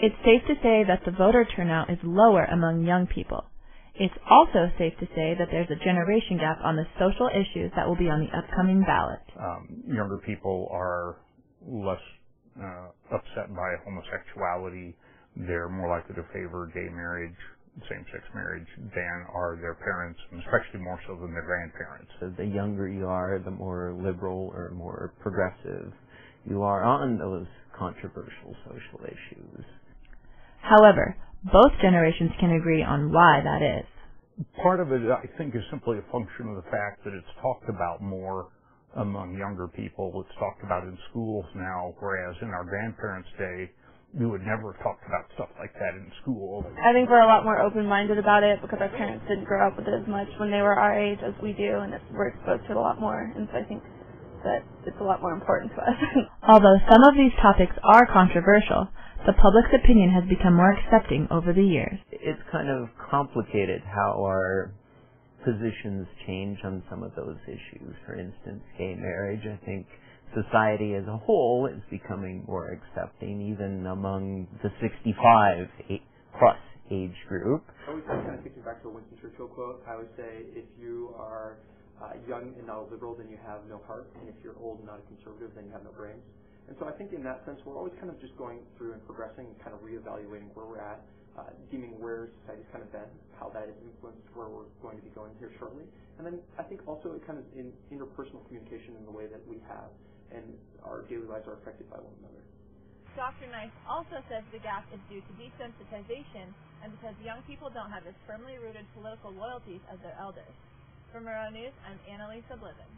It's safe to say that the voter turnout is lower among young people. It's also safe to say that there's a generation gap on the social issues that will be on the upcoming ballot. Younger people are less upset by homosexuality. They're more likely to favor gay marriage, same-sex marriage, than are their parents, and especially more so than their grandparents. The younger you are, the more liberal or more progressive you are on those controversial social issues. However, both generations can agree on why that is. Part of it, I think, is simply a function of the fact that it's talked about more among younger people. It's talked about in schools now, whereas in our grandparents' day, we would never have talked about stuff like that in school. I think we're a lot more open-minded about it because our parents didn't grow up with it as much when they were our age as we do, and we're exposed to it a lot more. And so I think that it's a lot more important to us. Although some of these topics are controversial, the public's opinion has become more accepting over the years. It's kind of complicated how our positions change on some of those issues. For instance, gay marriage. I think society as a whole is becoming more accepting, even among the 65-plus age group. I always kind of thinking back to a Winston Churchill quote. I would say, if you are young and not a liberal, then you have no heart, and if you're old and not a conservative, then you have no brains. And so I think in that sense, we're always kind of just going through and progressing and kind of reevaluating where we're at, deeming where society's kind of been, how that has influenced where we're going to be going here shortly. And then I think also it kind of in interpersonal communication in the way that we have, and our daily lives are affected by one another. Dr. Nice also says the gap is due to desensitization and because young people don't have as firmly rooted political loyalties as their elders. For Murrow News, I'm Annalisa Bliven.